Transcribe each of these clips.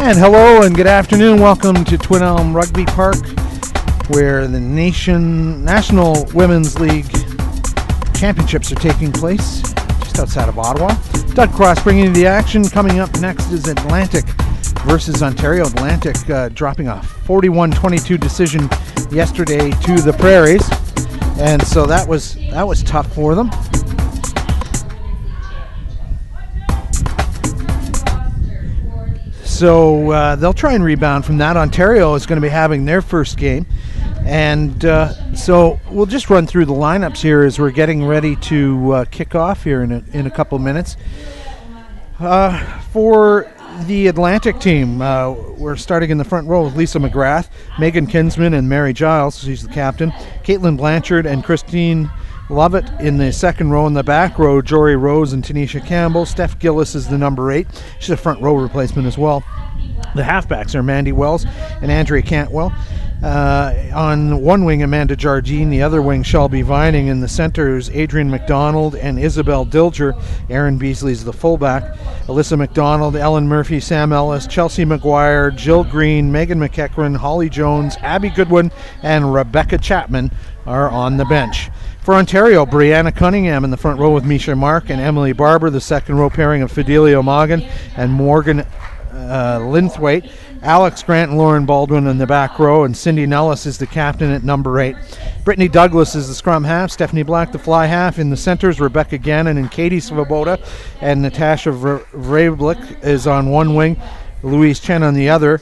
And hello and good afternoon. Welcome to Twin Elm Rugby Park, where the National Women's League Championships are taking place just outside of Ottawa. Doug Cross bringing you the action. Coming up next is Atlantic versus Ontario. Atlantic dropping a 41-22 decision yesterday to the Prairies, and so that was tough for them. So they'll try and rebound from that. Ontario is going to be having their first game. And so we'll just run through the lineups here as we're getting ready to kick off here in a couple minutes. For the Atlantic team, we're starting in the front row with Lisa McGrath, Megan Kinsman, and Mary Giles. She's the captain. Caitlin Blanchard and Christine Lovett in the second row. In the back row, Jory Rose and Tanisha Campbell. Steph Gillis is the number 8. She's a front row replacement as well. The halfbacks are Mandy Wells and Andrea Cantwell. On one wing, Amanda Jardine. The other wing, Shelby Vining. In the centers, Adrian McDonald and Isabel Dilger. Aaron Beasley's the fullback. Alyssa McDonald, Ellen Murphy, Sam Ellis, Chelsea McGuire, Jill Green, Megan McEachran, Holly Jones, Abby Goodwin, and Rebecca Chapman are on the bench. For Ontario, Brianna Cunningham in the front row with Misha Mark and Emily Barber. The second row pairing of Fidelia Morgan and Morgan Linthwaite. Alex Grant and Lauren Baldwin in the back row, and Cindy Nellis is the captain at number 8. Brittany Douglas is the scrum half. Stephanie Black the fly half. In the centers, Rebecca Gannon and Katie Svoboda, and Natasha Vrablik is on one wing, Louise Chen on the other,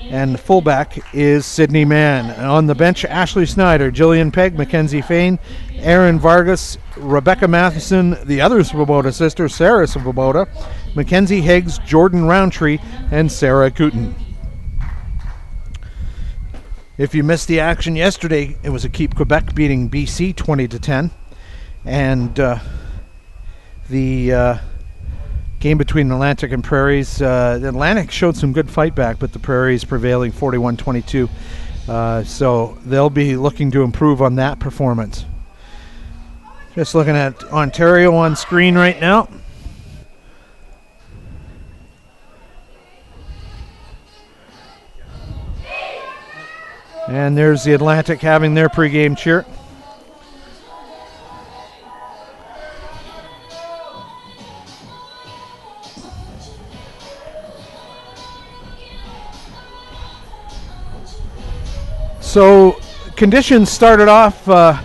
and the fullback is Sydney Mann. And on the bench, Ashley Snyder, Jillian Pegg, Mackenzie Fain, Erin Vargas, Rebecca Matheson, the other Svoboda sister, Sarah Svoboda, Mackenzie Higgs, Jordan Roundtree, and Sarah Cooten. If you missed the action yesterday, it was a Keep Quebec beating BC 20-10, and the game between Atlantic and Prairies, the Atlantic showed some good fight back, but the Prairies prevailing 41-22. So they'll be looking to improve on that performance. Just looking at Ontario on screen right now. And there's the Atlantic having their pregame cheer. So conditions started off a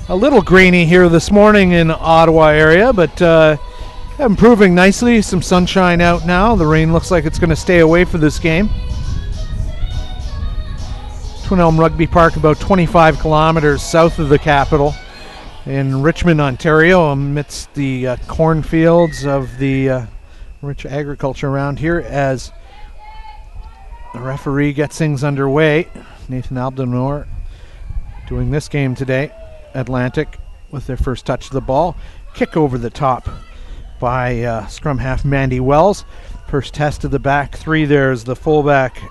little grainy here this morning in Ottawa area, but improving nicely. Some sunshine out now. The rain looks like it's going to stay away for this game. Twin Elm Rugby Park, about 25 kilometers south of the capital in Richmond, Ontario, amidst the cornfields of the rich agriculture around here, as the referee gets things underway. Nathan Abdelnour doing this game today. Atlantic with their first touch of the ball. Kick over the top by scrum half Mandy Wells. First test of the back three. There's the fullback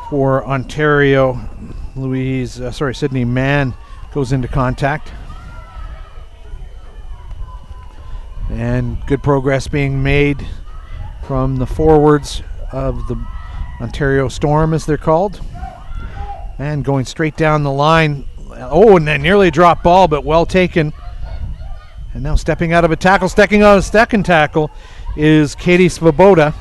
for Ontario, Sydney Mann goes into contact. And good progress being made from the forwards of the Ontario Storm, as they're called. And going straight down the line. Oh, and then nearly dropped ball, but well taken. And now stepping out of a second tackle is Katie Svoboda.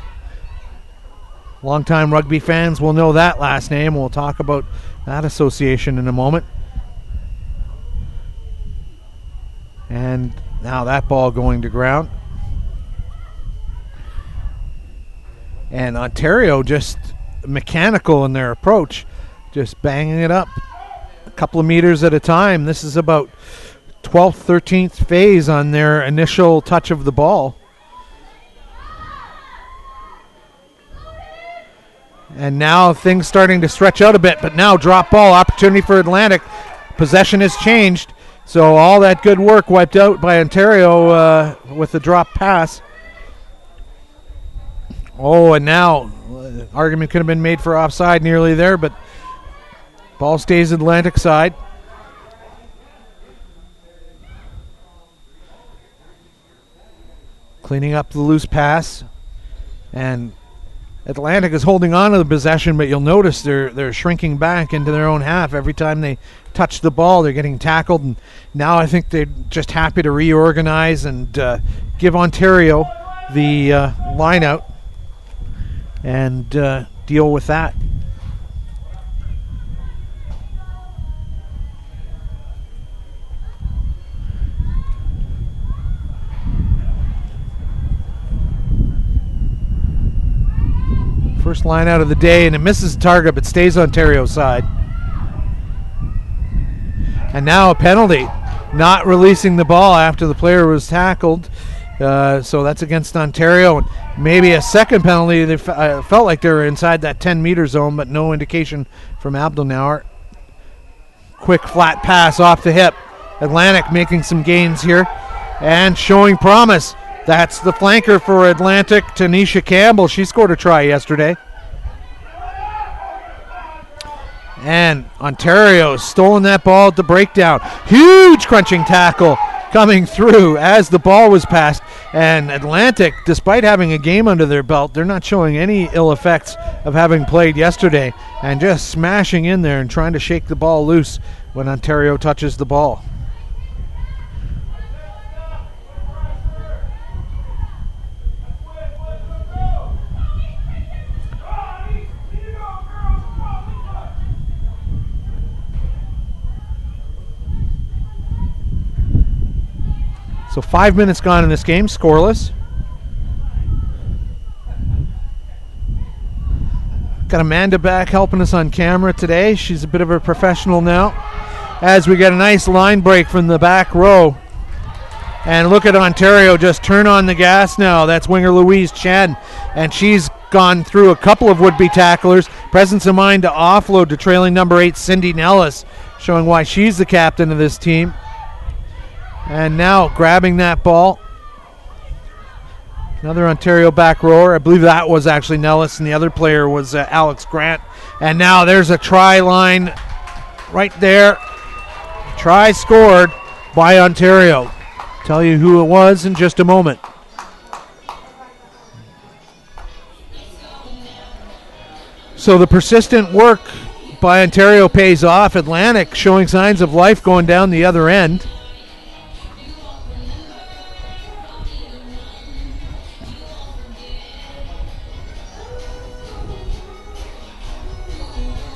Longtime rugby fans will know that last name. We'll talk about that association in a moment. And now that ball going to ground. And Ontario just mechanical in their approach, just banging it up a couple of meters at a time. This is about 12th, 13th phase on their initial touch of the ball. And now things starting to stretch out a bit, but now drop ball opportunity for Atlantic. Possession has changed, so all that good work wiped out by Ontario with the drop pass. Oh, and now argument could have been made for offside nearly there, but ball stays Atlantic side. Cleaning up the loose pass, and Atlantic is holding on to the possession, but you'll notice they're shrinking back into their own half every time they touch the ball. They're getting tackled, and now I think they're just happy to reorganize and give Ontario the line out and deal with that. First line out of the day, and it misses the target, but stays Ontario's side. And now a penalty, not releasing the ball after the player was tackled. So that's against Ontario. And maybe a second penalty. They felt like they were inside that 10-meter zone, but no indication from Abdelnauer. Quick flat pass off the hip. Atlantic making some gains here and showing promise. That's the flanker for Atlantic, Tanisha Campbell. She scored a try yesterday. And Ontario stolen that ball at the breakdown. Huge crunching tackle coming through as the ball was passed. And Atlantic, despite having a game under their belt, they're not showing any ill effects of having played yesterday and just smashing in there and trying to shake the ball loose when Ontario touches the ball. So 5 minutes gone in this game, scoreless. Got Amanda back helping us on camera today. She's a bit of a professional now. As we get a nice line break from the back row. And look at Ontario just turn on the gas now. That's winger Louise Chen. And she's gone through a couple of would-be tacklers. Presence of mind to offload to trailing number 8, Cindy Nellis, showing why she's the captain of this team. And now grabbing that ball. Another Ontario back rower. I believe that was actually Nellis, and the other player was Alex Grant. And now there's a try line right there. Try scored by Ontario. Tell you who it was in just a moment. So the persistent work by Ontario pays off. Atlantic showing signs of life going down the other end.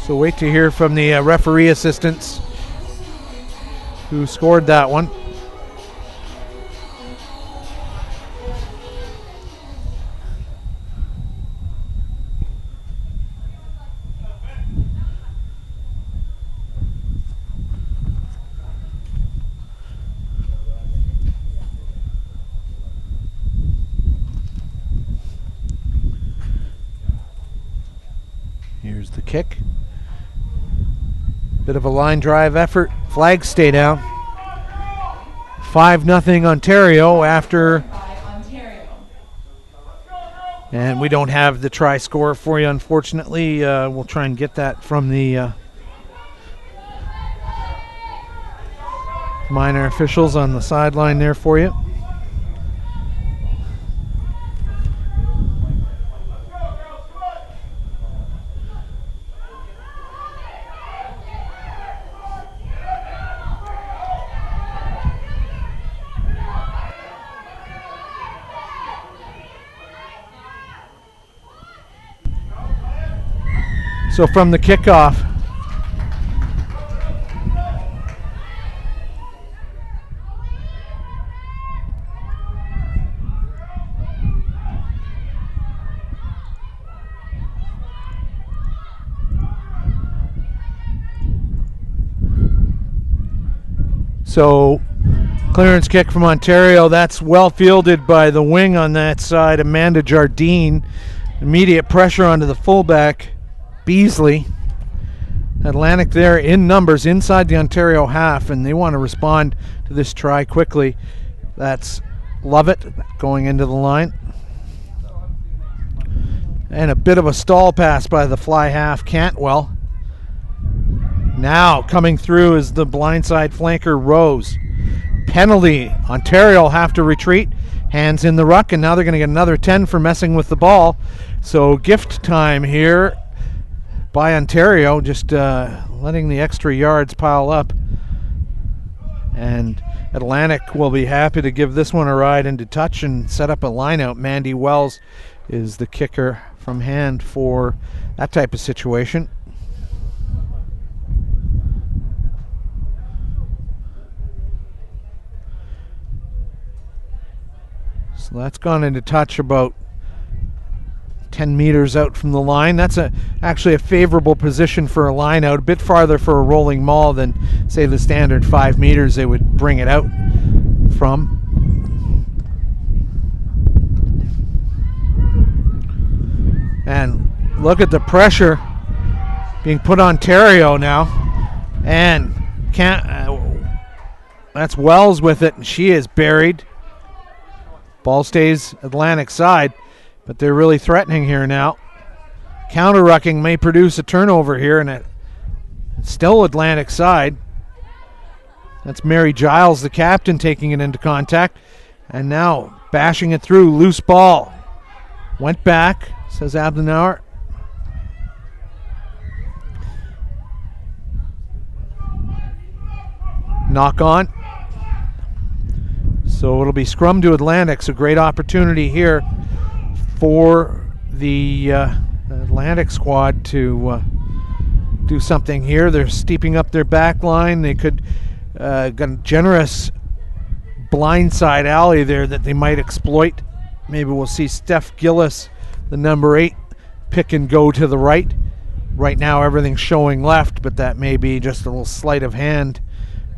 So wait to hear from the referee assistants who scored that one. Here's the kick. Bit of a line drive effort. Flags stay down. 5-0 Ontario after. And we don't have the try score for you, unfortunately. We'll try and get that from the minor officials on the sideline there for you. So from the kickoff, so clearance kick from Ontario. That's well fielded by the wing on that side, Amanda Jardine. Immediate pressure onto the fullback, Beasley. Atlantic there in numbers inside the Ontario half, and they want to respond to this try quickly. That's Lovett going into the line. And a bit of a stall pass by the fly half, Cantwell. Now coming through is the blindside flanker, Rose. Penalty. Ontario will have to retreat. Hands in the ruck, and now they're going to get another 10 for messing with the ball. So gift time here by Ontario, just letting the extra yards pile up. And Atlantic will be happy to give this one a ride into touch and set up a line out. Mandy Wells is the kicker from hand for that type of situation. So that's gone into touch about 10 meters out from the line. That's actually a favorable position for a line out, a bit farther for a rolling maul than, say, the standard 5 meters they would bring it out from. And look at the pressure being put on Ontario now. And that's Wells with it, and she is buried. Ball stays Atlantic side, but they're really threatening here now. Counter-rucking may produce a turnover here, and it's still Atlantic side. That's Mary Giles, the captain, taking it into contact. And now bashing it through, loose ball. Went back, says Abdenauer. Knock on. So it'll be scrum to Atlantic. So great opportunity here for the Atlantic squad to do something here. They're steeping up their back line. They could got a generous blindside alley there that they might exploit. Maybe we'll see Steph Gillis, the number 8, pick and go to the right. Right now everything's showing left, but that may be just a little sleight of hand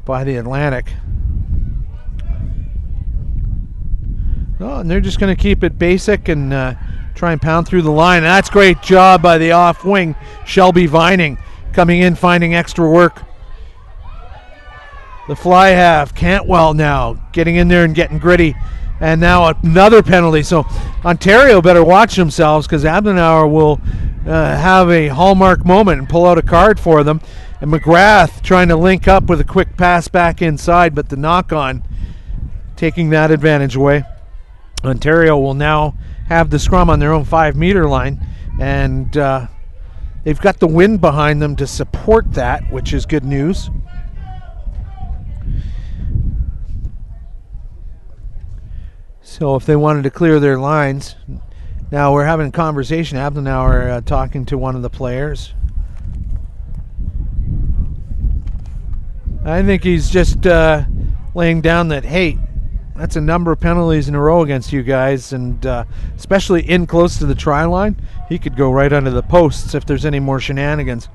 by the Atlantic. Oh, and they're just going to keep it basic and try and pound through the line. That's great job by the off wing, Shelby Vining, coming in, finding extra work. The fly half, Cantwell now getting in there and getting gritty. And now another penalty. So Ontario better watch themselves, because Abdenauer will have a hallmark moment and pull out a card for them. And McGrath trying to link up with a quick pass back inside, but the knock-on taking that advantage away. Ontario will now have the scrum on their own 5-meter line, and they've got the wind behind them to support that, which is good news. So if they wanted to clear their lines, now we're having a conversation. Abdenauer talking to one of the players. I think he's just laying down that, hey, that's a number of penalties in a row against you guys, and especially in close to the try line, he could go right under the posts if there's any more shenanigans.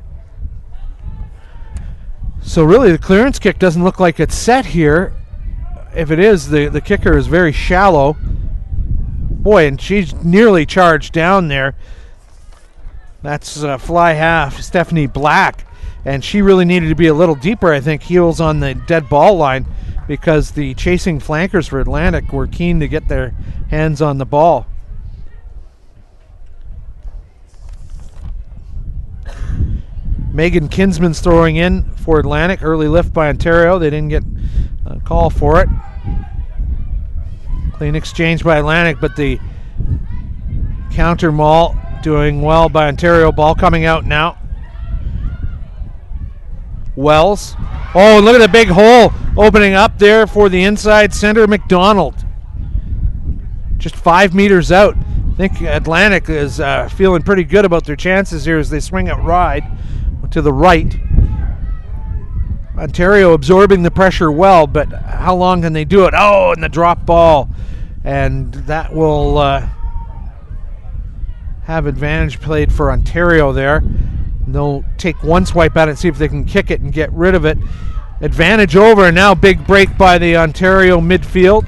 So really the clearance kick doesn't look like it's set here. If it is, the kicker is very shallow. Boy, and she's nearly charged down there. That's fly half, Stephanie Black. And she really needed to be a little deeper, I think, heels on the dead ball line, because the chasing flankers for Atlantic were keen to get their hands on the ball. Megan Kinsman's throwing in for Atlantic. Early lift by Ontario. They didn't get a call for it. Clean exchange by Atlantic, but the counter maul doing well by Ontario. Ball coming out now. Wells. Oh, look at the big hole opening up there for the inside center, McDonald. Just 5 meters out. I think Atlantic is feeling pretty good about their chances here as they swing it wide to the right. Ontario absorbing the pressure well, but how long can they do it? Oh, and the drop ball. And that will have advantage played for Ontario there. They'll take one swipe at it and see if they can kick it and get rid of it. Advantage over, and now big break by the Ontario midfield.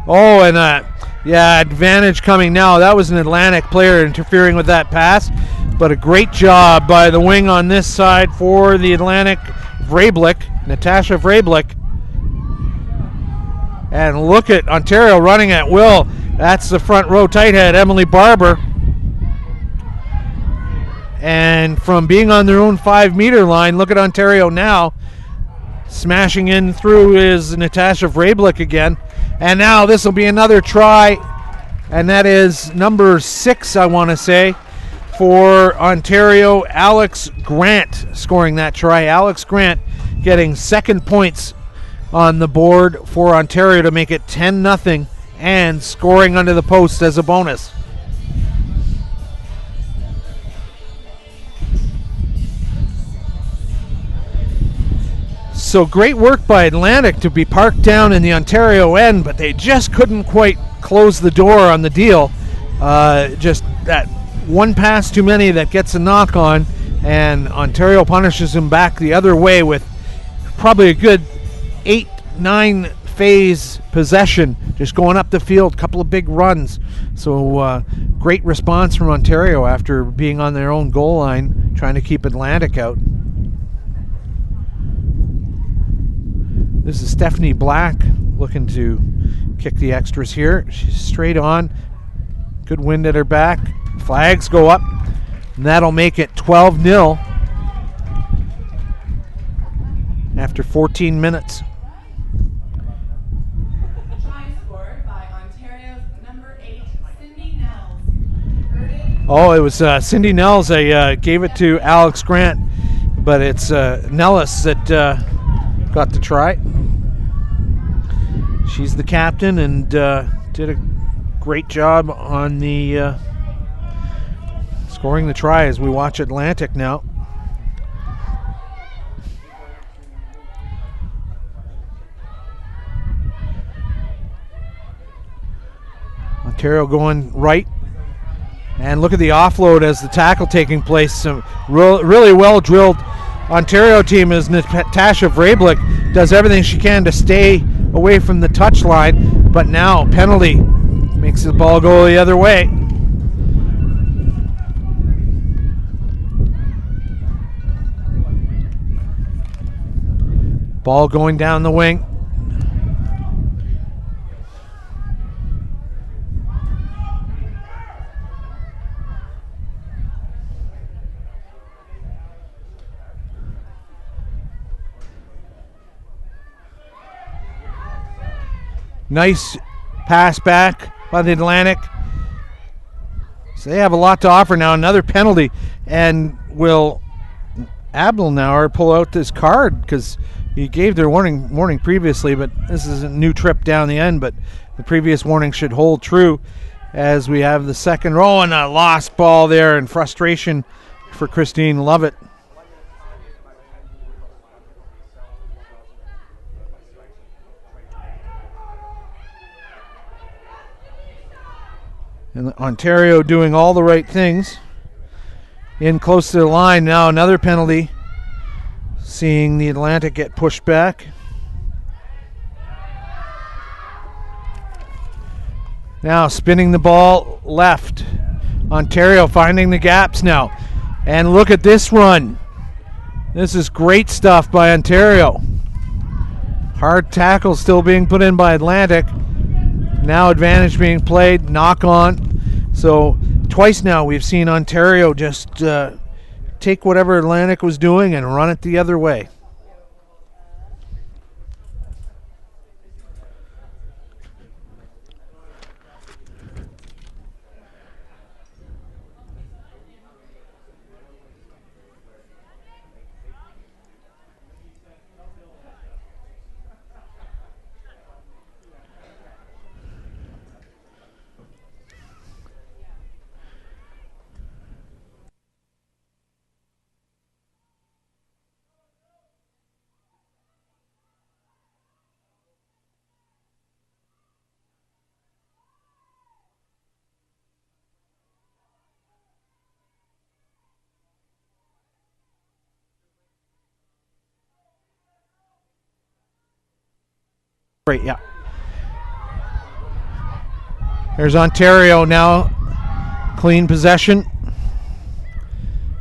Oh, and yeah, advantage coming now. That was an Atlantic player interfering with that pass, but a great job by the wing on this side for the Atlantic, Vrablik, Natasha Vrablik. And look at Ontario running at will. That's the front row tight head, Emily Barber. And from being on their own 5-meter line, look at Ontario now. Smashing in through is Natasha Vrablik again. And now this will be another try, and that is number 6, I want to say, for Ontario. Alex Grant scoring that try. Alex Grant getting second points on the board for Ontario to make it 10-0 and scoring under the post as a bonus. So great work by Atlantic to be parked down in the Ontario end, but they just couldn't quite close the door on the deal. Just that one pass too many that gets a knock on, and Ontario punishes him back the other way with probably a good 8-9 phase possession, just going up the field, couple of big runs. So great response from Ontario after being on their own goal line, trying to keep Atlantic out. This is Stephanie Black looking to kick the extras here. She's straight on. Good wind at her back. Flags go up. And that'll make it 12-0 after 14 minutes. Try scored by Ontario's number 8, Cindy Nels. Oh, it was Cindy Nels. I gave it to Alex Grant, but it's Nellis that got the try. She's the captain and did a great job on the scoring the try as we watch Atlantic now. Ontario going right. And look at the offload as the tackle taking place. Some really well drilled Ontario team as Natasha Vrablik does everything she can to stay away from the touch line, but now penalty makes the ball go the other way. Ball going down the wing. Nice pass back by the Atlantic. So they have a lot to offer now. Another penalty. And will Abelnauer pull out this card? Because he gave their warning previously, but this is a new trip down the end. But the previous warning should hold true as we have the second row and a lost ball there and frustration for Christine Lovett. And Ontario doing all the right things. In close to the line now, another penalty. Seeing the Atlantic get pushed back. Now spinning the ball left. Ontario finding the gaps now. And look at this run. This is great stuff by Ontario. Hard tackle still being put in by Atlantic. Now advantage being played, knock on. So twice now we've seen Ontario just take whatever Atlantic was doing and run it the other way. Great, yeah. There's Ontario now. Clean possession.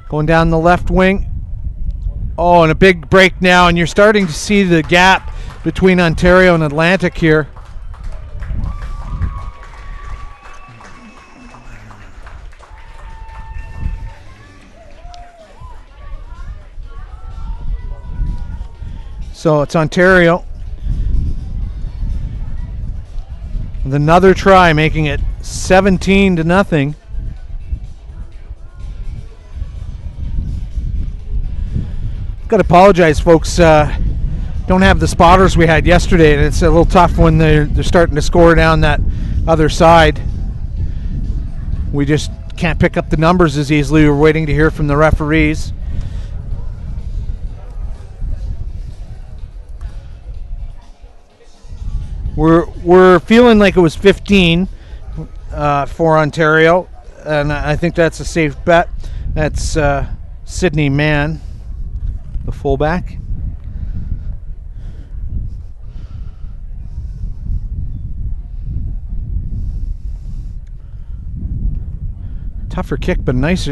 Going down the left wing. Oh, and a big break now, and you're starting to see the gap between Ontario and Atlantic here. So it's Ontario with another try, making it 17-0. Got to apologize, folks. Don't have the spotters we had yesterday, and it's a little tough when they're starting to score down that other side. We just can't pick up the numbers as easily. We're waiting to hear from the referees. We're feeling like it was 15 for Ontario, and I think that's a safe bet. That's Sydney Mann, the fullback. Tougher kick, but nice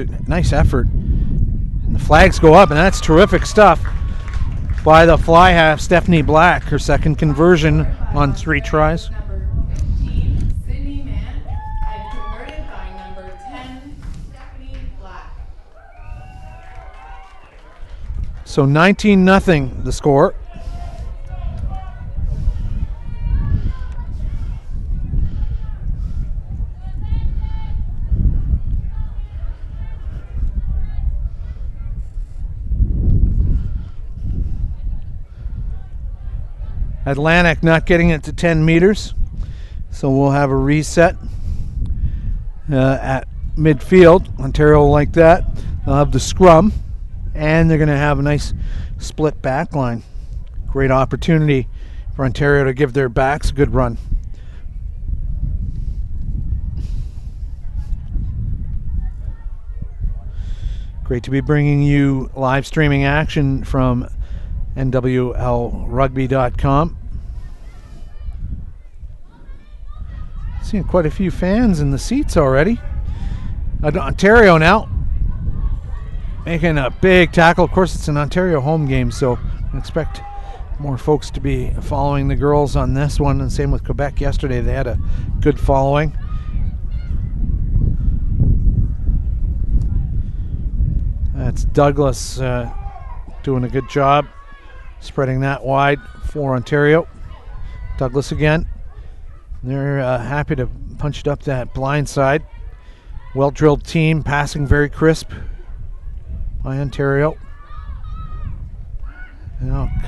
effort. And the flags go up, and that's terrific stuff by the fly half, Stephanie Black, her second conversion on 3 tries. Number 15, Sydney Mann, and converted by number 10, Stephanie Black. So 19-0 the score. Atlantic not getting it to 10 meters, so we'll have a reset at midfield. Ontario will like that. They'll have the scrum, and they're going to have a nice split back line. Great opportunity for Ontario to give their backs a good run. Great to be bringing you live streaming action from NWLRugby.com. Seeing quite a few fans in the seats already. Ontario now making a big tackle. Of course, it's an Ontario home game, so I expect more folks to be following the girls on this one. And same with Quebec yesterday. They had a good following. That's Douglas doing a good job spreading that wide for Ontario. Douglas again. They're happy to punch it up that blind side. Well-drilled team, passing very crisp by Ontario.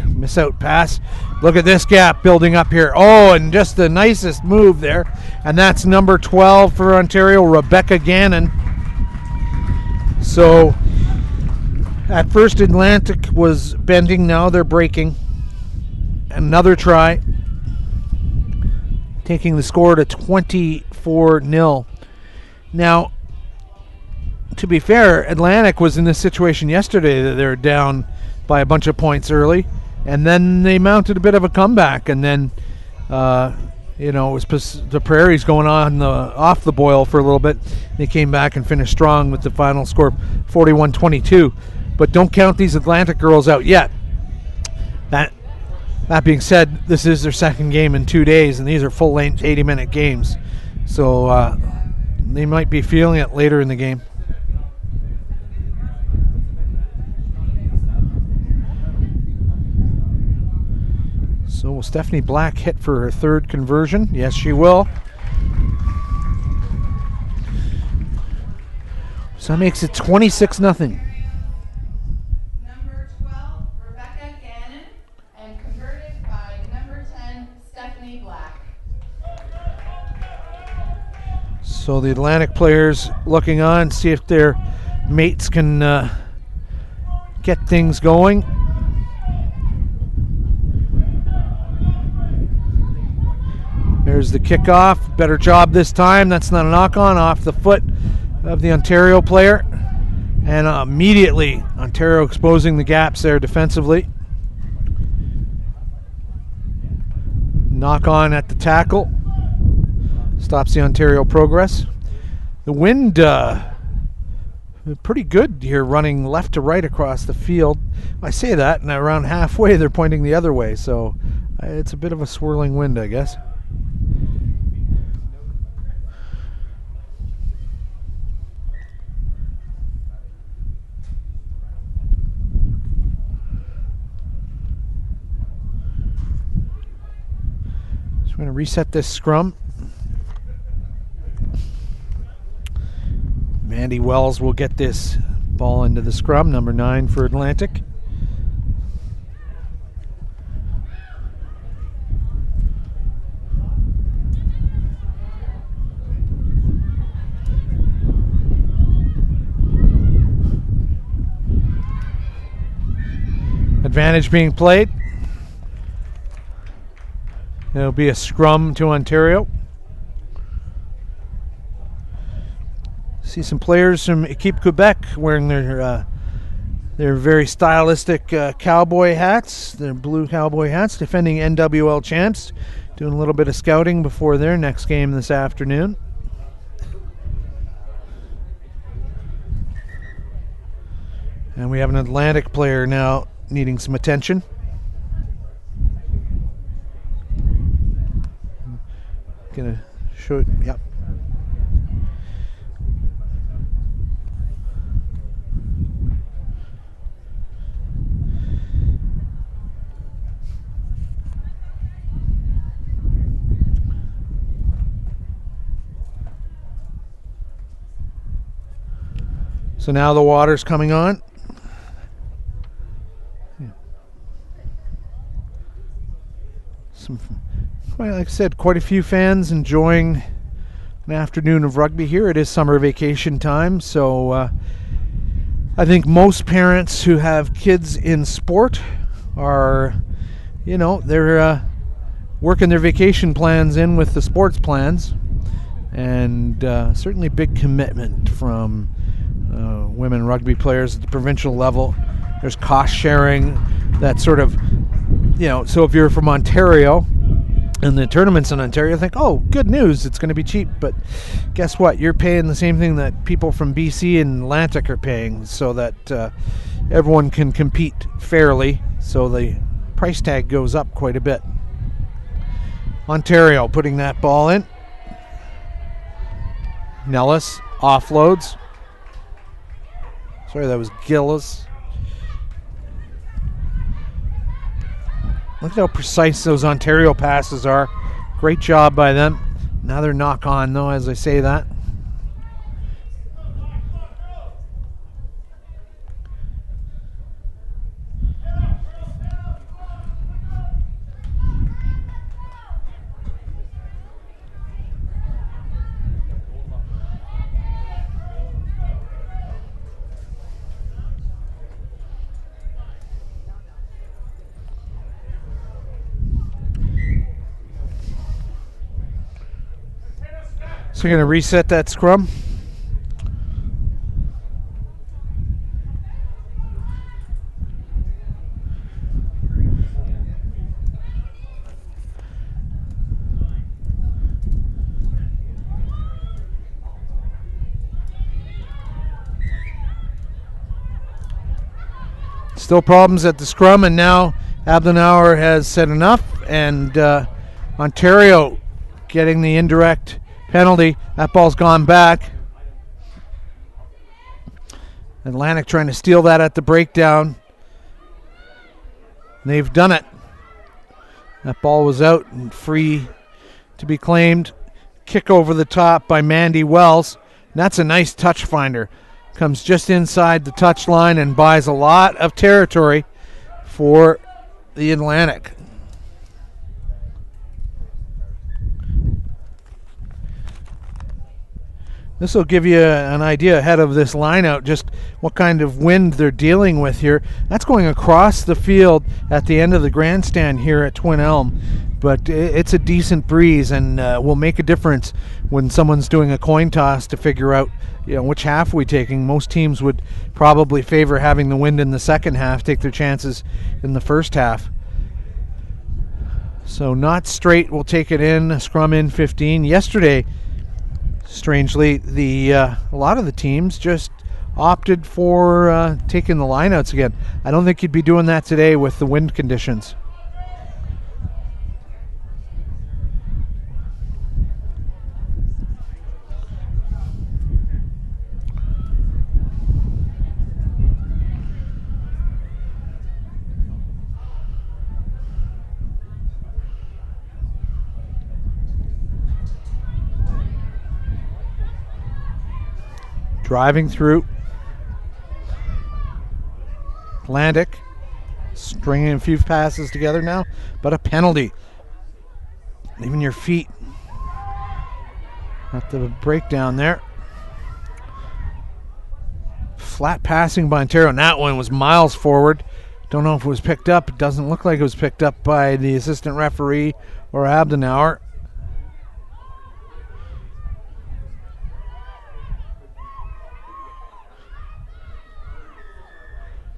Miss out pass. Look at this gap building up here. Oh, and just the nicest move there. And that's number 12 for Ontario, Rebecca Gannon. So at first Atlantic was bending, now they're breaking. Another try, taking the score to 24-0. Now, to be fair, Atlantic was in this situation yesterday that they're down by a bunch of points early, and then they mounted a bit of a comeback, and then it was the Prairies going on off the boil for a little bit. They came back and finished strong with the final score 41-22. But don't count these Atlantic girls out yet. That being said, this is their second game in 2 days, and these are full-length 80-minute games. So they might be feeling it later in the game. So will Stephanie Black hit for her third conversion? Yes, she will. So that makes it 26-0. So the Atlantic players looking on, see if their mates can get things going. There's the kickoff. Better job this time. That's not a knock-on, off the foot of the Ontario player. And immediately, Ontario exposing the gaps there defensively. Knock-on at the tackle. Stops the Ontario progress. The wind pretty good here, running left to right across the field. I say that, and around halfway they're pointing the other way, so it's a bit of a swirling wind, I guess. we're going to reset this scrum. Mandy Wells will get this ball into the scrum, number 9 for Atlantic. Advantage being played. It'll be a scrum to Ontario. See some players from Equipe Quebec wearing their very stylistic cowboy hats, their blue cowboy hats, defending NWL champs, doing a little bit of scouting before their next game this afternoon. And we have an Atlantic player now needing some attention. Gonna show it, yep. So now the water's coming on. Well, like I said, quite a few fans enjoying an afternoon of rugby here. It is summer vacation time, so I think most parents who have kids in sport are, they're working their vacation plans in with the sports plans, and certainly big commitment from women rugby players at the provincial level. There's cost sharing, that sort of, so if you're from Ontario and the tournaments in Ontario, think, oh, good news, it's going to be cheap. But guess what? You're paying the same thing that people from BC and Atlantic are paying, so that everyone can compete fairly. So the price tag goes up quite a bit. Ontario putting that ball in. Nellis offloads. Sorry, that was Gillis. Look at how precise those Ontario passes are. Great job by them. Now they're knock on, though, as I say that. So we're going to reset that scrum. Still problems at the scrum, and now Abdenauer has said enough, and Ontario getting the indirect penalty. That ball's gone back. Atlantic trying to steal that at the breakdown. They've done it. That ball was out and free to be claimed. Kick over the top by Mandy Wells. And that's a nice touch finder. Comes just inside the touch line and buys a lot of territory for the Atlantic. This will give you an idea ahead of this line out just what kind of wind they're dealing with here. That's going across the field at the end of the grandstand here at Twin Elm, but it's a decent breeze and will make a difference when someone's doing a coin toss to figure out which half we're taking. Most teams would probably favor having the wind in the second half, take their chances in the first half. So not straight will take it in, scrum in 15. Yesterday, strangely, a lot of the teams just opted for taking the lineouts again. I don't think you'd be doing that today with the wind conditions. Driving through. Atlantic stringing a few passes together now, but a penalty. Leaving your feet at the breakdown there. Flat passing by Ontario, and that one was miles forward. Don't know if it was picked up. It doesn't look like it was picked up by the assistant referee or Abdenauer.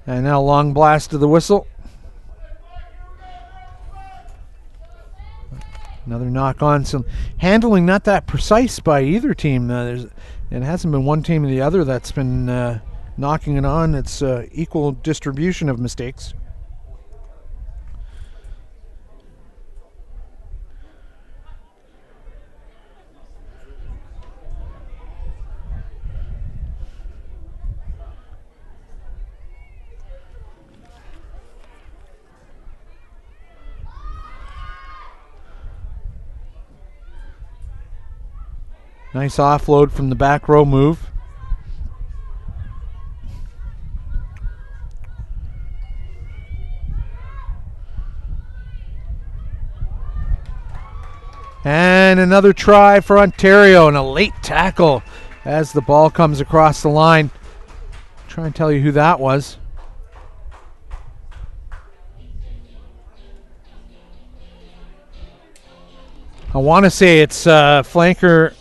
And now long blast to the whistle. Another knock on. So handling not that precise by either team. It hasn't been one team or the other that's been knocking it on. It's equal distribution of mistakes. Nice offload from the back row move. And another try for Ontario, and a late tackle as the ball comes across the line. Try and tell you who that was. I want to say it's flanker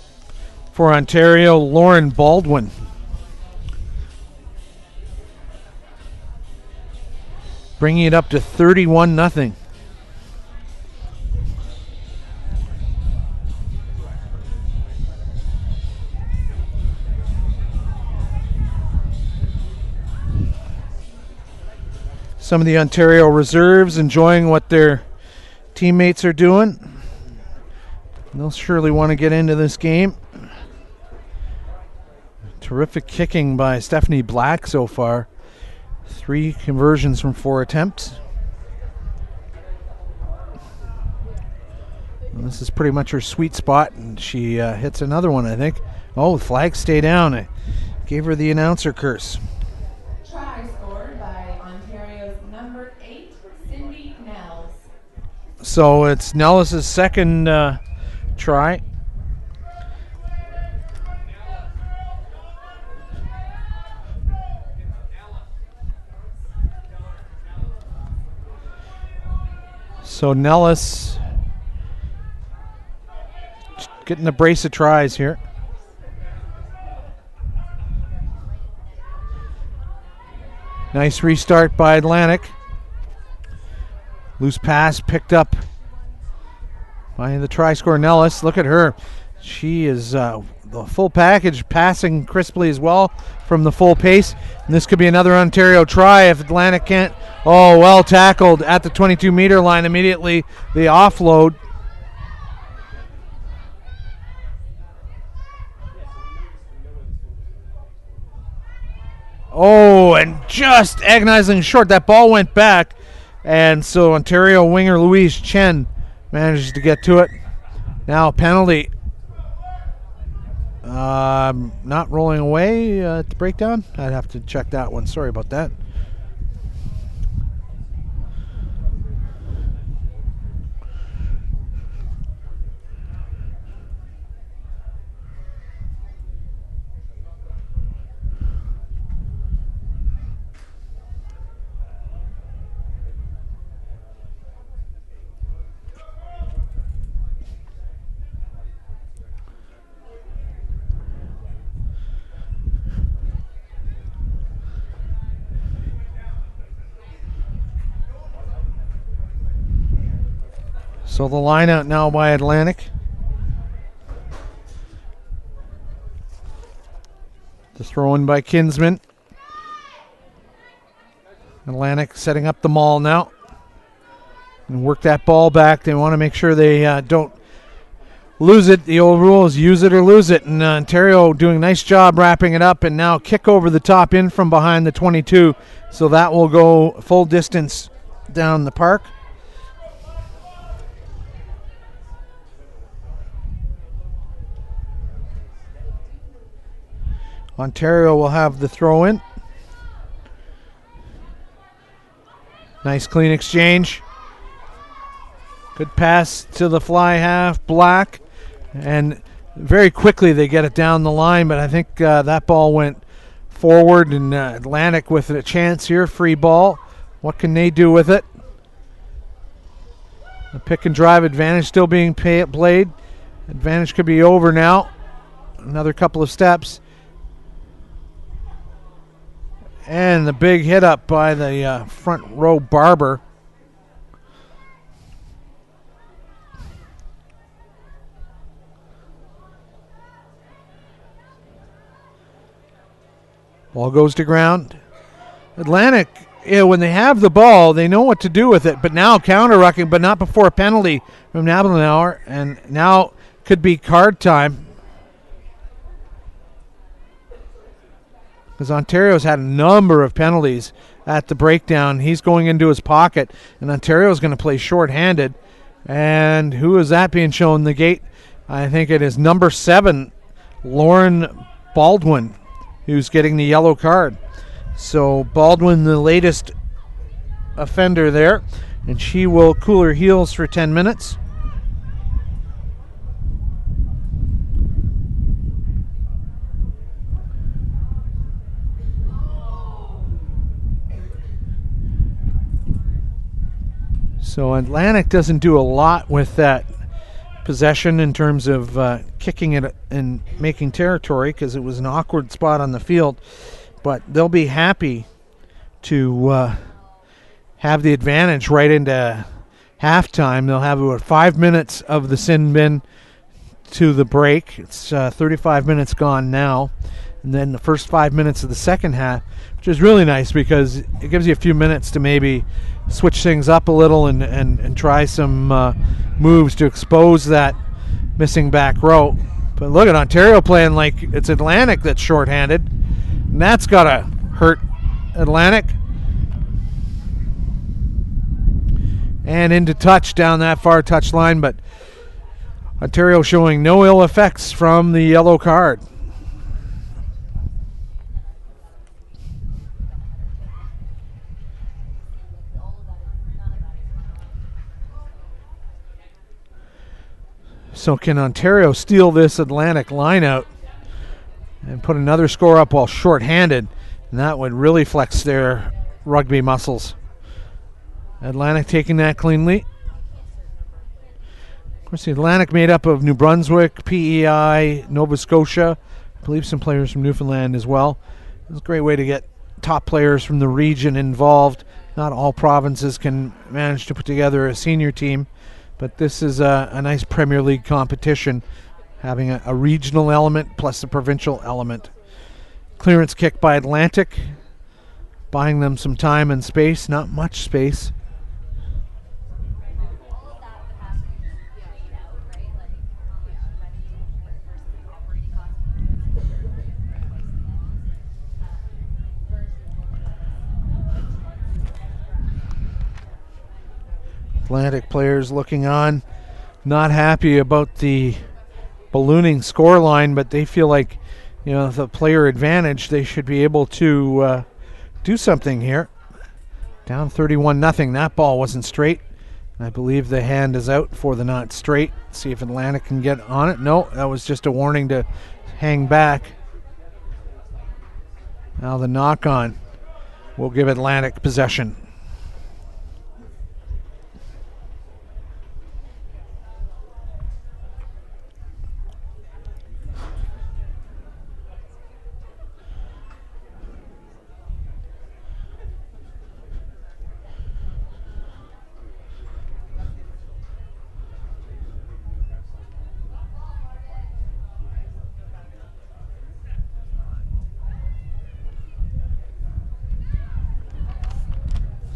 for Ontario, Lauren Baldwin. Bringing it up to 31-0. Some of the Ontario reserves enjoying what their teammates are doing. They'll surely want to get into this game. Terrific kicking by Stephanie Black so far. 3 conversions from 4 attempts. And this is pretty much her sweet spot, and she hits another one, I think. Oh, the flags stay down. I gave her the announcer curse. Try scored by Ontario's number 8, Cindy Nels. So it's Nellis' second try. So Nellis getting a brace of tries here. Nice restart by Atlantic. Loose pass picked up by the try scorer Nellis. Look at her. She is the full package, passing crisply as well from the full pace. And this could be another Ontario try if Atlantic can't. Oh, well tackled at the 22-meter line immediately. The offload. Oh, and just agonizing short. That ball went back. And so Ontario winger Louise Chen manages to get to it. Now penalty. Not rolling away at the breakdown. I'd have to check that one. Sorry about that. So the line out now by Atlantic. The throw in by Kinsman. Atlantic setting up the maul now. And work that ball back. They want to make sure they don't lose it. The old rule is use it or lose it. And Ontario doing a nice job wrapping it up. And now kick over the top in from behind the 22. So that will go full distance down the park. Ontario will have the throw in. Nice clean exchange. Good pass to the fly half, Black. And very quickly they get it down the line, but I think that ball went forward, and Atlantic with a chance here. Free ball. What can they do with it? The pick and drive advantage still being played. Advantage could be over now. Another couple of steps. And the big hit up by the front row Barber. Ball goes to ground. Atlantic, when they have the ball, they know what to do with it. But now counter-rucking, but not before a penalty from Nabenauer. And now could be card time. Because Ontario's had a number of penalties at the breakdown. He's going into his pocket, and Ontario's going to play short-handed. And who is that being shown the gate? I think it is number 7, Lauren Baldwin, who's getting the yellow card. So Baldwin, the latest offender there, and she will cool her heels for 10 minutes. So Atlantic doesn't do a lot with that possession in terms of kicking it and making territory, because it was an awkward spot on the field. But they'll be happy to have the advantage right into halftime. They'll have about 5 minutes of the sin bin to the break. It's 35 minutes gone now. And then the first 5 minutes of the second half, which is really nice because it gives you a few minutes to maybe switch things up a little and try some moves to expose that missing back row. But look at Ontario playing like it's Atlantic that's shorthanded. And that's got to hurt Atlantic. And into touch down that far touch line, but Ontario showing no ill effects from the yellow card. So can Ontario steal this Atlantic line out and put another score up while short-handed? And that would really flex their rugby muscles. Atlantic taking that cleanly. Of course, the Atlantic made up of New Brunswick, PEI, Nova Scotia. I believe some players from Newfoundland as well. It's a great way to get top players from the region involved. Not all provinces can manage to put together a senior team. But this is a nice Premier League competition, having a regional element plus a provincial element. Clearance kick by Atlantic, buying them some time and space, not much space. Atlantic players looking on, not happy about the ballooning scoreline, but they feel like, the player advantage, they should be able to do something here. Down 31-0. That ball wasn't straight. I believe the hand is out for the not straight. See if Atlantic can get on it. No, that was just a warning to hang back. Now the knock on will give Atlantic possession.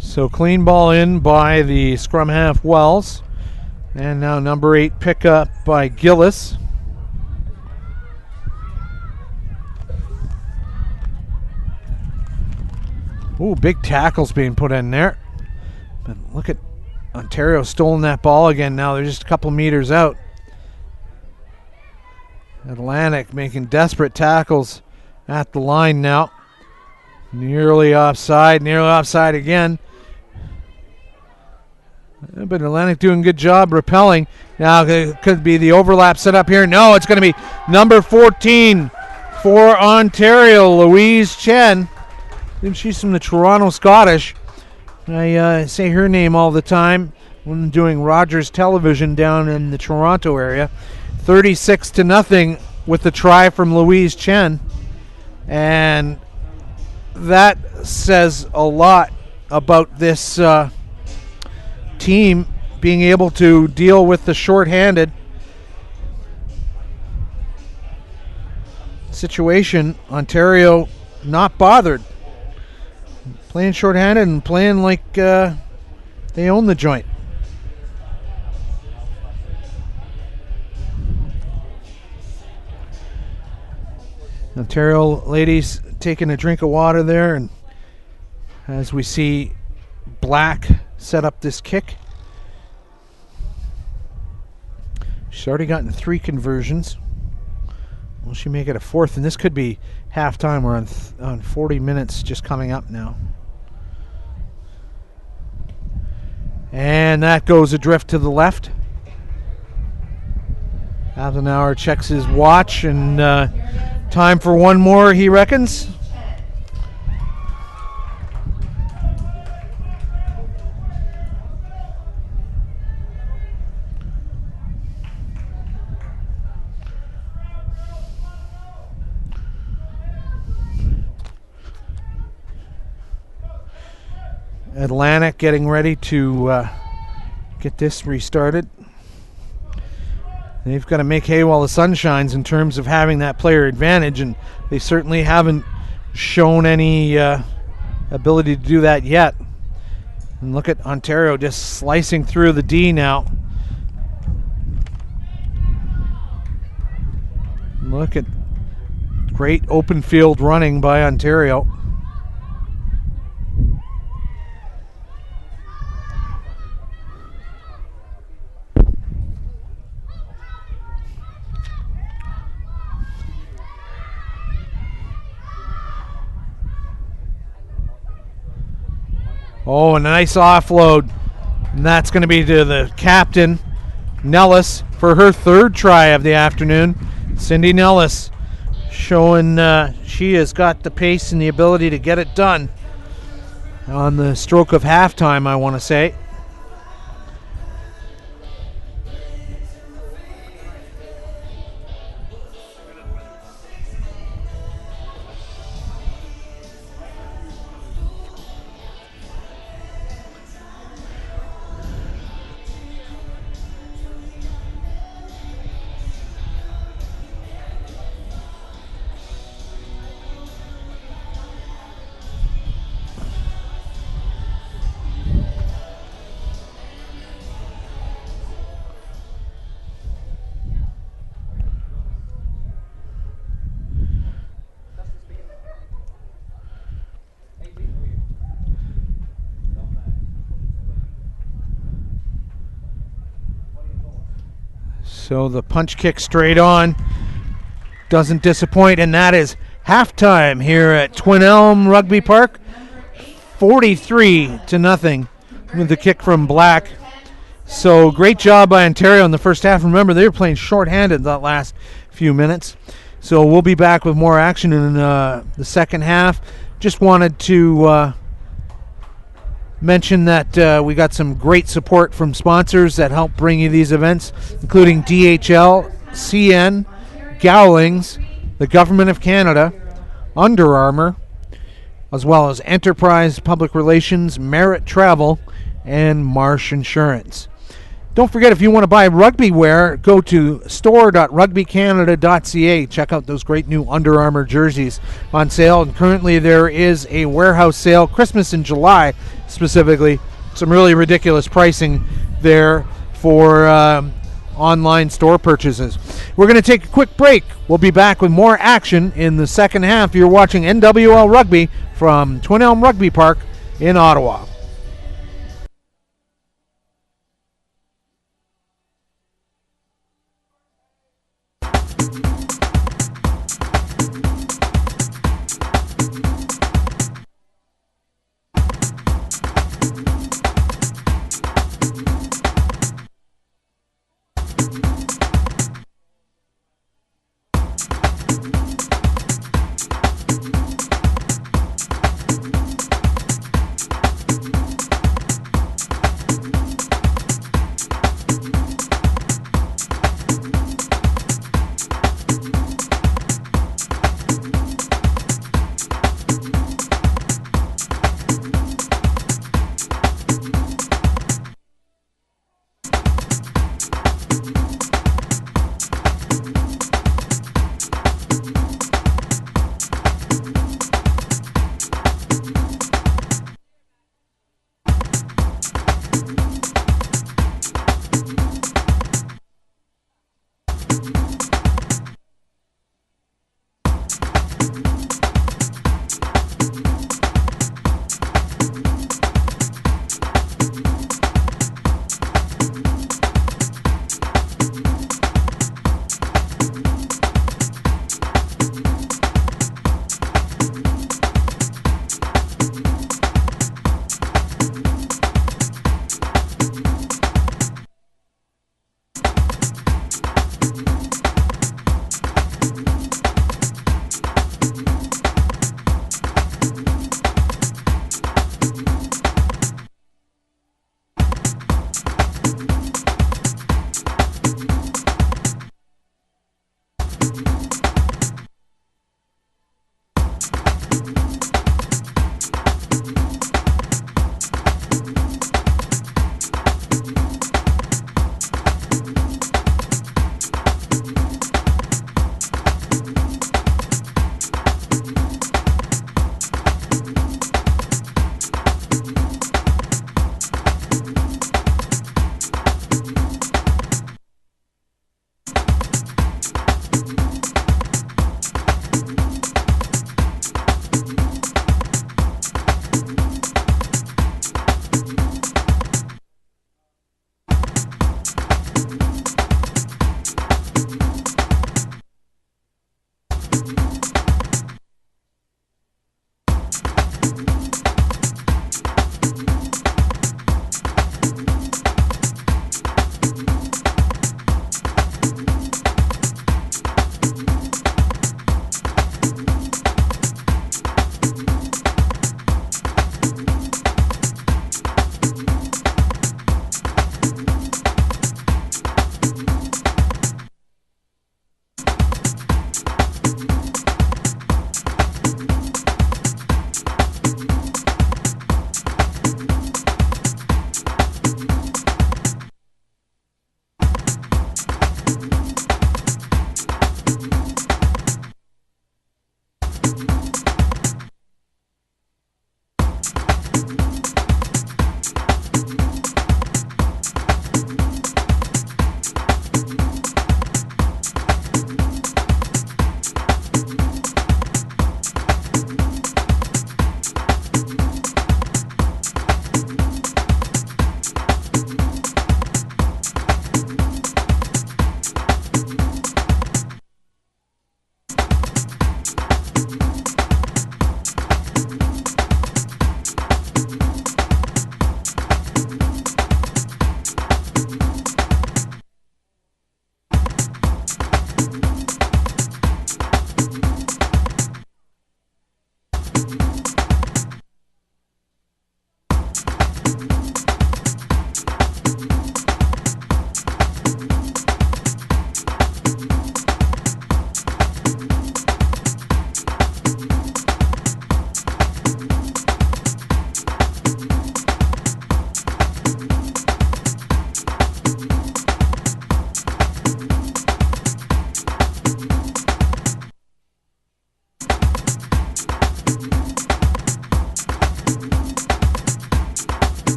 So clean ball in by the scrum half Wells. And now number 8 pickup by Gillis. Ooh, big tackles being put in there. But look at Ontario stolen that ball again now. They're just a couple meters out. Atlantic making desperate tackles at the line now. Nearly offside again. But Atlantic doing a good job repelling. Now it could be the overlap set up here. No, it's going to be number 14 for Ontario, Louise Chen. I think she's from the Toronto Scottish. I say her name all the time when doing Rogers Television down in the Toronto area. 36-0 with the try from Louise Chen. And that says a lot about this team being able to deal with the shorthanded situation. Ontario not bothered. Playing shorthanded and playing like they own the joint. Ontario ladies taking a drink of water there, and as we see Black set up this kick. She's already gotten 3 conversions. Will she make it a 4th? And this could be halftime. We're on 40 minutes just coming up now. And that goes adrift to the left. Adenauer checks his watch, and time for one more, he reckons. Atlantic getting ready to get this restarted. They've got to make hay while the sun shines in terms of having that player advantage, and they certainly haven't shown any ability to do that yet. And look at Ontario just slicing through the D now. Look at great open field running by Ontario. Oh, a nice offload. And that's going to be to the captain, Nellis, for her 3rd try of the afternoon. Cindy Nellis showing she has got the pace and the ability to get it done on the stroke of halftime, I want to say. So the punch kick straight on doesn't disappoint, and that is halftime here at Twin Elm Rugby Park. 43-0 with the kick from Black. So great job by Ontario in the first half. Remember, they were playing shorthanded that last few minutes. So we'll be back with more action in the second half. Just wanted to mention that we got some great support from sponsors that help bring you these events, including DHL, CN, Gowlings, the Government of Canada, Under Armour, as well as Enterprise Public Relations, Merit Travel, and Marsh Insurance. Don't forget, if you want to buy rugby wear, go to store.rugbycanada.ca. Check out those great new Under Armour jerseys on sale. And currently there is a warehouse sale, Christmas in July specifically. Some really ridiculous pricing there for online store purchases. We're going to take a quick break. We'll be back with more action in the second half. You're watching NWL Rugby from Twin Elm Rugby Park in Ottawa.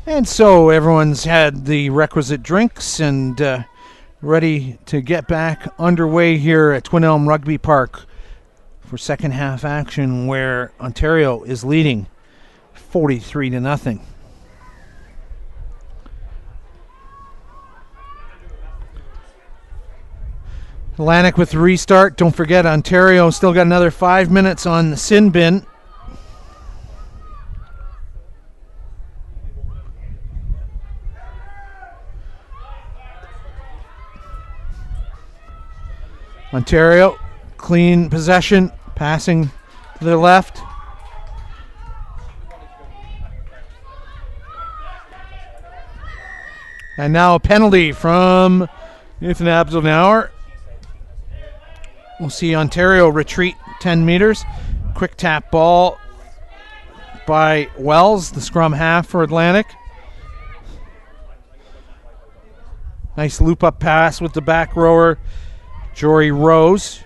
And so everyone's had the requisite drinks and ready to get back underway here at Twin Elm Rugby Park for second half action, where Ontario is leading 43-0. Atlantic with the restart. Don't forget, Ontario still got another 5 minutes on the sin bin. Ontario, clean possession, passing to the left. And now a penalty from Nathan Abdelnauer. We'll see Ontario retreat 10 meters. Quick tap ball by Wells, the scrum half for Atlantic. Nice loop up pass with the back rower, Jory Rose.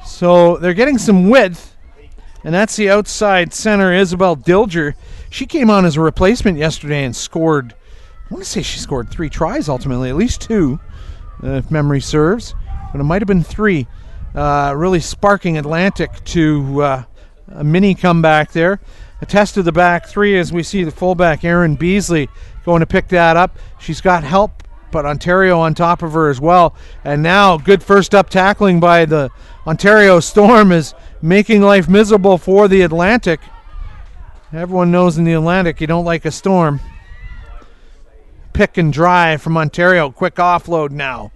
So they're getting some width, and that's the outside center, Isabel Dilger. She came on as a replacement yesterday and scored, I want to say she scored 3 tries ultimately, at least 2, if memory serves, but it might have been 3. Really sparking Atlantic to a mini comeback there. A test of the back 3 as we see the fullback, Erin Beasley, going to pick that up. She's got help, but Ontario on top of her as well. And now good first up tackling by the Ontario Storm is making life miserable for the Atlantic. Everyone knows in the Atlantic you don't like a storm. Pick and drive from Ontario. Quick offload now.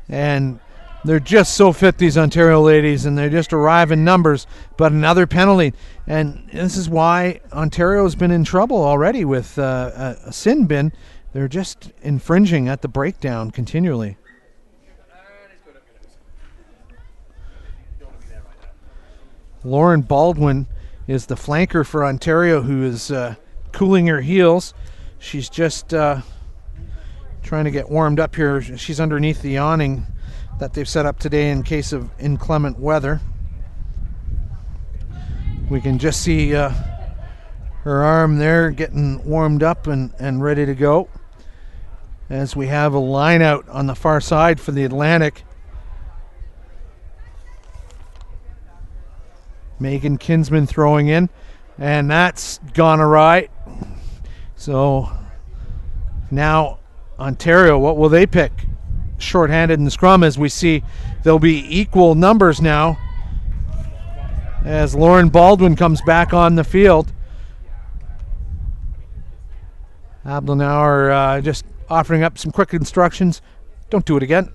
And they're just so fit, these Ontario ladies, and they just arrive in numbers. But another penalty. And this is why Ontario's been in trouble already with a sin bin. They're just infringing at the breakdown continually. Lauren Baldwin is the flanker for Ontario, who is cooling her heels. She's just trying to get warmed up here. She's underneath the awning that they've set up today in case of inclement weather. We can just see her arm there getting warmed up and ready to go, as we have a line out on the far side for the Atlantic. Megan Kinsman throwing in, and that's gone awry. So now Ontario, what will they pick? Shorthanded in the scrum, as we see there'll be equal numbers now as Lauren Baldwin comes back on the field. Abdelnauer just offering up some quick instructions. Don't do it again.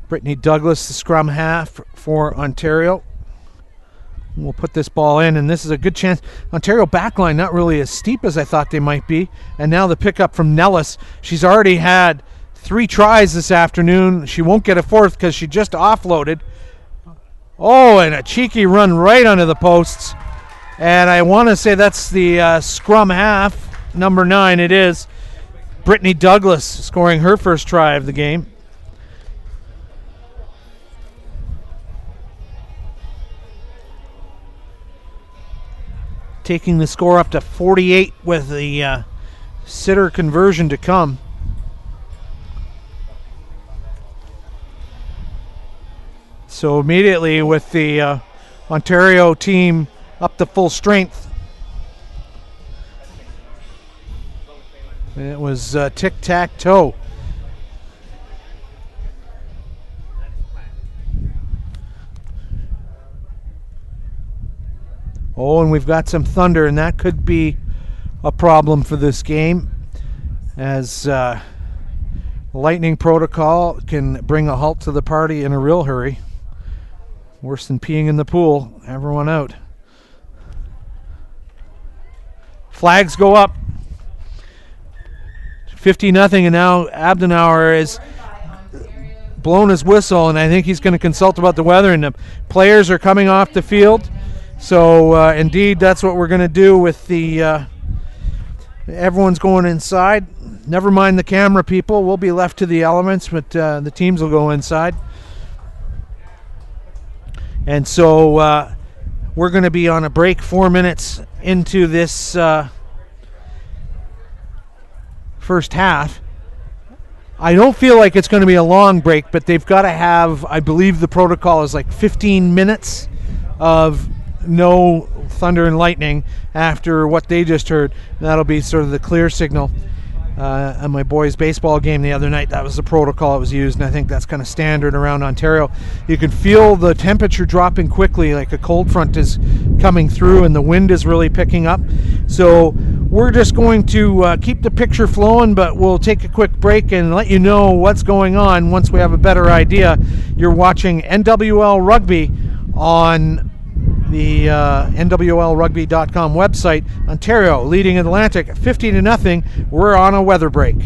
Brittany Douglas, the scrum half for Ontario. We'll put this ball in, and this is a good chance. Ontario backline not really as steep as I thought they might be. And now the pickup from Nellis. She's already had 3 tries this afternoon. She won't get a 4th because she just offloaded. Oh, and a cheeky run right under the posts. And I want to say that's the scrum half, number 9 it is. Brittany Douglas scoring her first try of the game. Taking the score up to 48 with the sitter conversion to come. So immediately with the Ontario team up to full strength. It was tic-tac-toe. Oh, and we've got some thunder, and that could be a problem for this game, as lightning protocol can bring a halt to the party in a real hurry. Worse than peeing in the pool. Everyone out. Flags go up. 50-0, and now Abdenauer is blown his whistle, and I think he's going to consult about the weather, and the players are coming off the field. So indeed, that's what we're going to do with the everyone's going inside. Never mind the camera people. We'll be left to the elements, but the teams will go inside. And so we're going to be on a break 4 minutes into this first half. I don't feel like it's going to be a long break, but they've got to have, I believe the protocol is like 15 minutes of no thunder and lightning after what they just heard. That'll be sort of the clear signal. At my boys' baseball game the other night, that was the protocol that was used, and I think that's kind of standard around Ontario. You can feel the temperature dropping quickly, like a cold front is coming through, and the wind is really picking up. So we're just going to keep the picture flowing, but we'll take a quick break and let you know what's going on once we have a better idea. You're watching NWL Rugby on the NWLrugby.com website. Ontario leading Atlantic 50-0. We're on a weather break.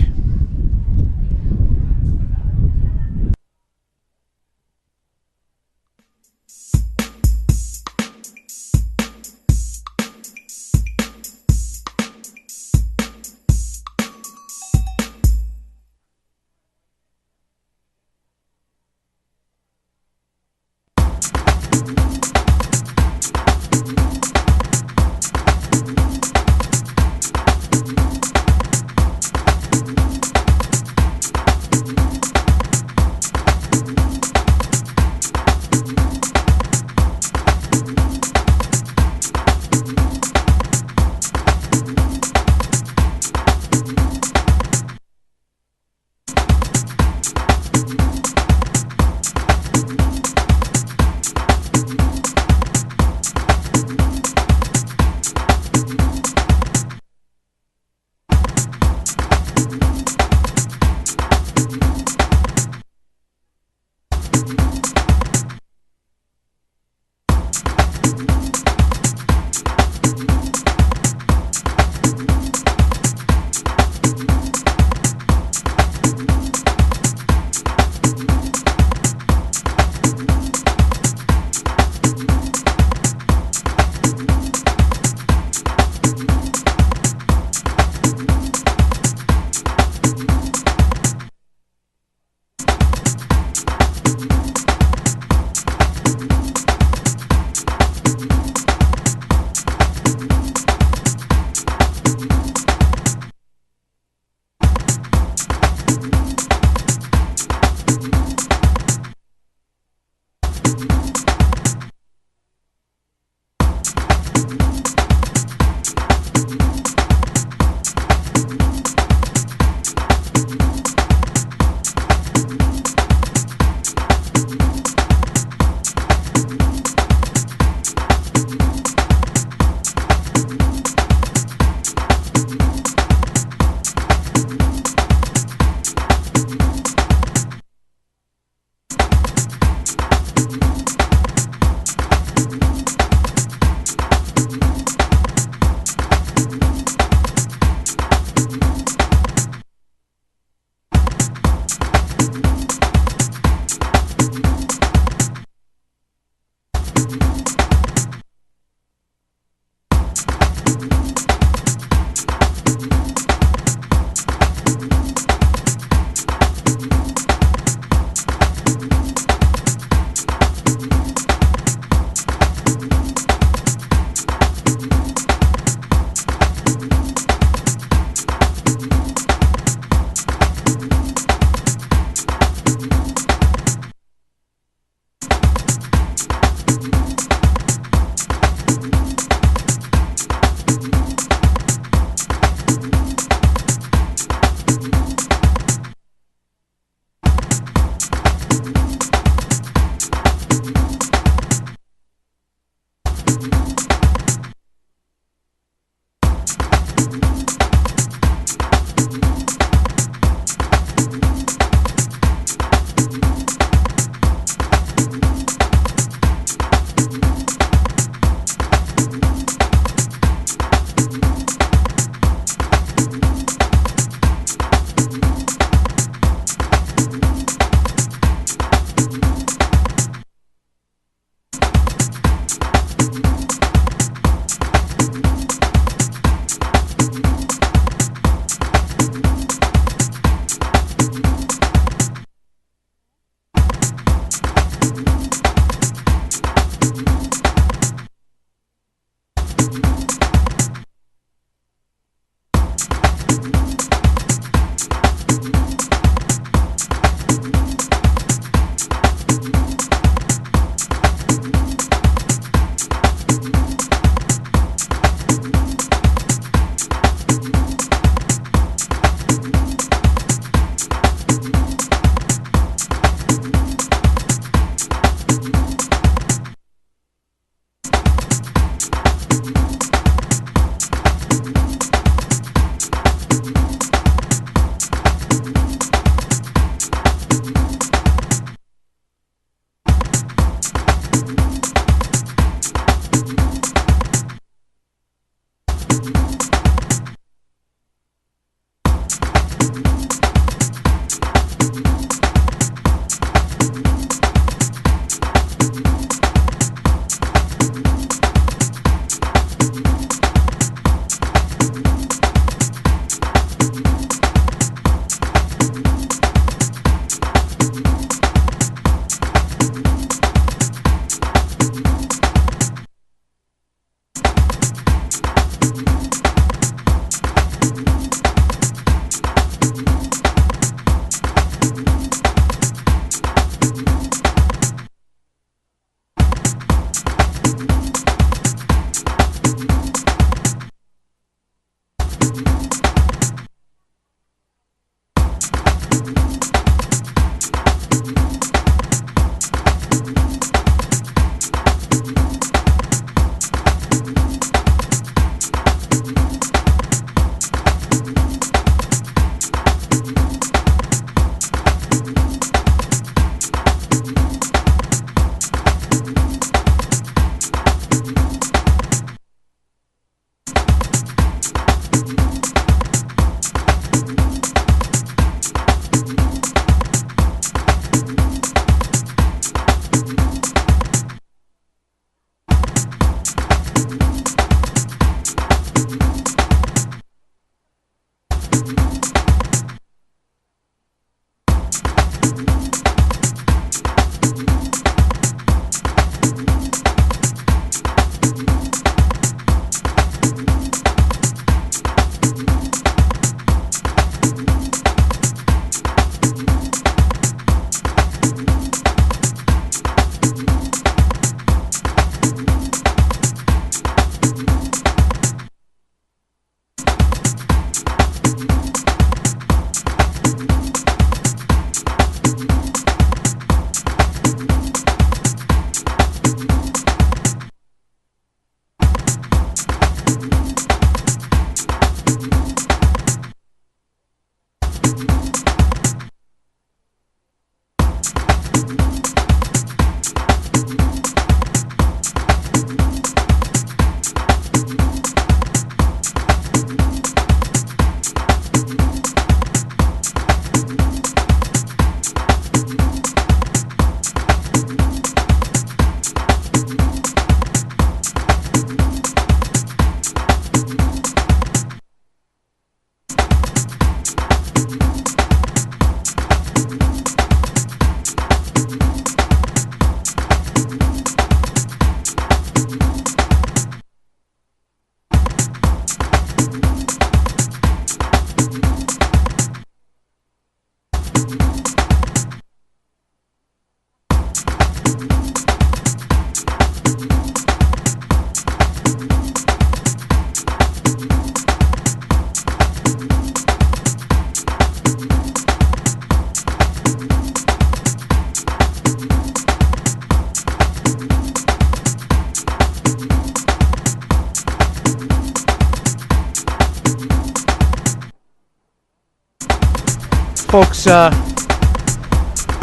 folks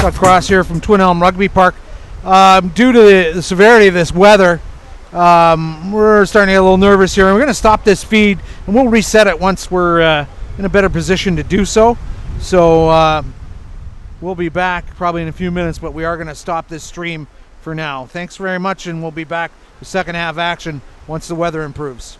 across here from Twin Elm Rugby Park. Due to the severity of this weather, we're starting to get a little nervous here, and we're going to stop this feed, and we'll reset it once we're in a better position to do so. So we'll be back probably in a few minutes, but we are going to stop this stream for now. Thanks very much, and we'll be back with second half action once the weather improves.